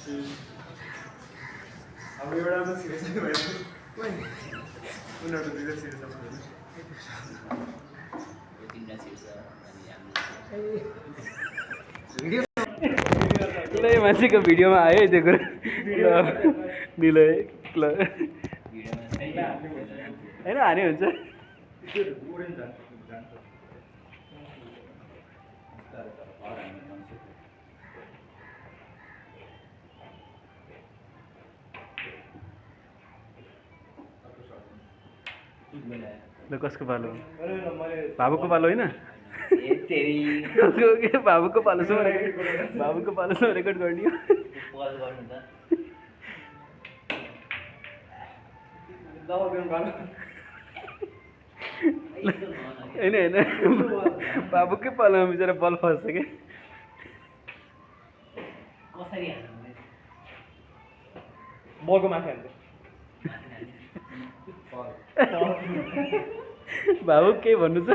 अब एउटा त सिरियस भयो उनीहरू दुईटा सिरियस ल मान्छेको भिडियोमा आयो त्यो कुरा निलै ल होइन हानि हुन्छ ल कसको पालो बाबुको पालो होइन बाबुको पालोसम्म रेकर्ड गर्ने होइन होइन बाबुकै पालोमा बिचरा बल फस्छ कि बलको माथि हाल्छ बाबु केही भन्नु छ